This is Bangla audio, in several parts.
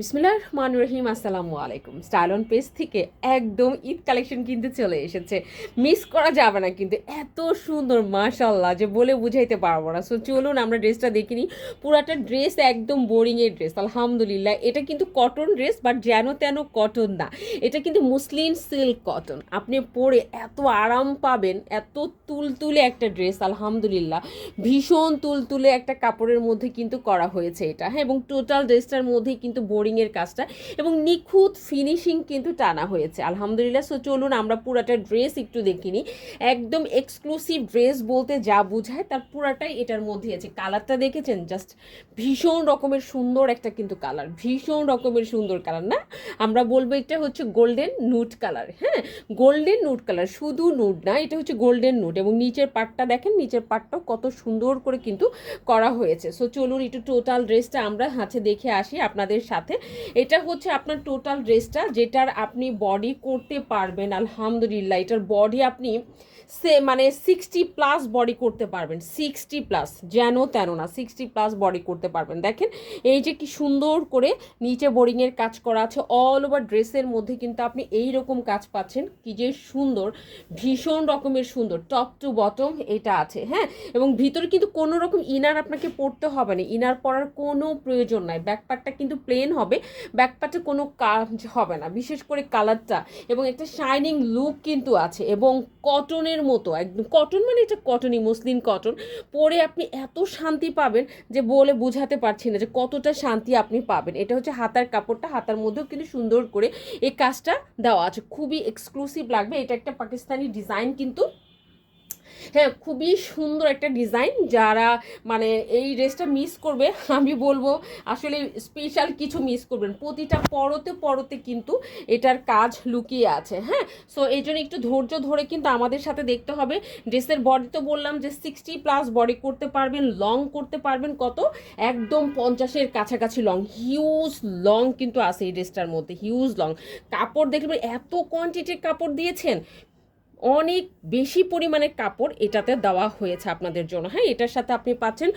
বিসমিল্লাহির রহমানির রহিম। আসসালামু আলাইকুম। স্টাইল অন পেজ থেকে একদম ঈদ কালেকশন কিন্তু চলে এসেছে, মিস করা যাবে না কিন্তু। এত সুন্দর মাশাল্লাহ যে বলে বুঝাইতে পারবো না। সো চলুন আমরা ড্রেসটা দেখে নিই। পুরাটা ড্রেস একদম বোরিংয়ের ড্রেস, আলহামদুলিল্লাহ। এটা কিন্তু কটন ড্রেস, বাট যেন তেন কটন না, এটা কিন্তু মুসলিম সিল্ক কটন। আপনি পরে এত আরাম পাবেন, এত তুলতুলে একটা ড্রেস, আলহামদুলিল্লাহ। ভীষণ তুলতুলে একটা কাপড়ের মধ্যে কিন্তু করা হয়েছে এটা, হ্যাঁ। এবং টোটাল ড্রেসটার মধ্যেই কিন্তু বোরিংয়ের কাজটা এবং নিখুঁত ফিনিশিং কিন্তু টানা হয়েছে, আলহামদুলিল্লাহ। সো চলুন আমরা পুরাটা ড্রেস একটু দেখিনি। একদম এক্সক্লুসিভ ড্রেস বলতে যা বোঝায় তার পুরাটাই এটার মধ্যে আছে। কালারটা দেখেছেন, জাস্ট ভীষণ রকমের সুন্দর একটা কিন্তু কালার, ভীষণ রকমের সুন্দর কালার না। আমরা বলবো এটা হচ্ছে গোল্ডেন নুট কালার, হ্যাঁ। গোল্ডেন নুট কালার, শুধু নুট না, এটা হচ্ছে গোল্ডেন নুট। এবং নিচের পাটটা দেখেন, নিচের পাটটাও কত সুন্দর করে কিন্তু করা হয়েছে। সো চলুন একটু টোটাল ড্রেসটা আমরা হাতে দেখে আসি আপনাদের সাথে। এটা হচ্ছে আপনার টোটাল ড্রেসটা, যেটার আপনি বডি করতে পারবেন, আলহামদুলিল্লাহ। এটার বডি আপনি মানে 60+ বডি করতে পারবেন, 60+, যেন তেন না, 60+ বডি করতে পারবেন। দেখেন এই যে কি সুন্দর করে নিচে বোরিংয়ের কাজ করা আছে। অল ওভার ড্রেসের মধ্যে কিন্তু আপনি এই রকম কাজ পাচ্ছেন, কি যে সুন্দর, ভীষণ রকমের সুন্দর। টপ টু বটম এটা আছে, হ্যাঁ। এবং ভিতরে কিন্তু কোনো রকম ইনার আপনাকে পরতে হবে না, ইনার পরার কোনো প্রয়োজন নাই। ব্যাকপার্টটা কিন্তু প্লেন হবে, ব্যাকপার্টে কোনো কাজ হবে না, বিশেষ করে কালারটা এবং একটা শাইনিং লুক কিন্তু আছে। এবং কটনের মতো, একদম কটন, মানে এটা কটনই, মসলিন কটন। পরে আপনি এত শান্তি পাবেন যে বলে বোঝাতে পারছি না যে কতটা শান্তি আপনি পাবেন। এটা হচ্ছে হাতার কাপড়টা, হাতার মধ্যেও কিন্তু সুন্দর করে এই কাজটা দেওয়া আছে, খুবই এক্সক্লুসিভ লাগবে। এটা একটা পাকিস্তানি ডিজাইন কিন্তু, হ্যাঁ, খুবই সুন্দর একটা ডিজাইন। যারা মানে এই ড্রেসটা মিস করবে, আমি বলবো আসলে স্পেশাল কিছু মিস করবেন। প্রতিটা পরতে পরতে কিন্তু এটার কাজ লুকিয়ে আছে, হ্যাঁ। সো এই জন্য একটু ধৈর্য ধরে কিন্তু আমাদের সাথে দেখতে হবে। ড্রেসের বডি তো বললাম যে 60+ বডি করতে পারবেন, লং করতে পারবেন কত, একদম 50-এর কাছাকাছি লং, হিউজ লং কিন্তু আছে এই ড্রেসটার মধ্যে, হিউজ লং। কাপড় দেখবেন এত কোয়ান্টিটির কাপড় দিয়েছেন, অনেক বেশি পরিমাণের কাপড় এটাতে দেওয়া হয়েছে আপনাদের জন্য, হ্যাঁ। এটার সাথে আপনি পাচ্ছেন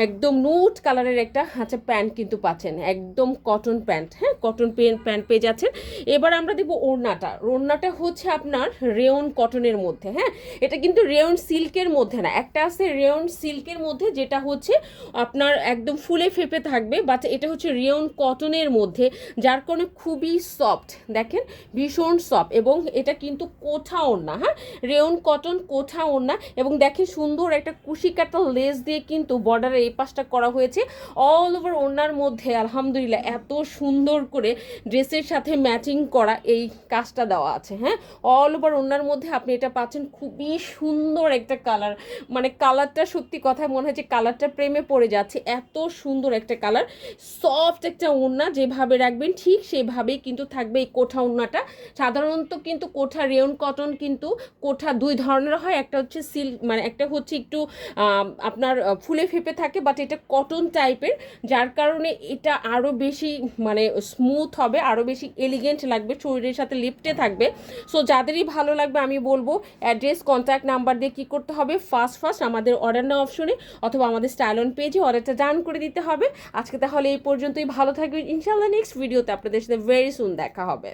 একদম নুট কালারের একটা প্যান্ট কিন্তু পাচ্ছেন, একদম কটন প্যান্ট, হ্যাঁ, কটন প্যান্ট পেয়ে যাচ্ছেন। এবার আমরা দেখব ওড়নাটা। ওড়নাটা হচ্ছে আপনার রেয়ন কটনের মধ্যে, হ্যাঁ। এটা কিন্তু রেয়ন সিল্কের মধ্যে না, একটা আছে রেয়ন সিল্কের মধ্যে যেটা হচ্ছে আপনার একদম ফুলে ফেপে থাকবে, বাট এটা হচ্ছে রেয়ন কটনের মধ্যে, যার কারণে খুবই সফট। দেখেন ভীষণ সফট, এবং এটা কিন্তু কোঠা ওড়না, হ্যাঁ, রেয়ন কটন কোঠা ওড়না। এবং দেখেন সুন্দর একটা কুশি কাটা লেস দিয়ে কিন্তু বর্ডারের এই পাশটা করা হয়েছে অল ওভার ওড়নার মধ্যে, আলহামদুলিল্লাহ। এত সুন্দর করে ড্রেসের সাথে ম্যাচিং করা এই কাজটা দেওয়া আছে, হ্যাঁ। অল ওভার ওড়নার মধ্যে আপনি এটা পাচ্ছেন, খুবই সুন্দর একটা কালার, মানে কালারটা সত্যি কথা মনে হয় যে কালারটা প্রেমে পড়ে যাচ্ছে, এত সুন্দর একটা কালার। সফট একটা ওড়না, যেভাবে রাখবেন ঠিক সেভাবেই কিন্তু থাকবে এই কোঠা ওড়নাটা। সাধারণত কিন্তু কোঠা রেয়ন কটন কিন্তু কোঠা দুই ধরনের হয়, একটা হচ্ছে সিল্ক, মানে একটা হচ্ছে একটু আপনার ফুলে ফেপে থাকে, বাট এটা কটন টাইপের, যার কারণে এটা আরও বেশি মানে স্মুথ হবে, আরও বেশি এলিগেন্ট লাগবে, শরীরের সাথে লিপটে থাকবে। সো যাদেরই ভালো লাগবে আমি বলবো অ্যাড্রেস, কন্ট্যাক্ট নাম্বার দিয়ে কী করতে হবে, ফার্স্ট আমাদের অর্ডার নাও অপশনে অথবা আমাদের স্টাইল অন পেজে অর্ডারটা ডান করে দিতে হবে। আজকে তাহলে এই পর্যন্তই, ভালো থাকবেন ইনশাআল্লাহ। নেক্সট ভিডিওতে আপনাদের সাথে ভেরি সুন দেখা হবে।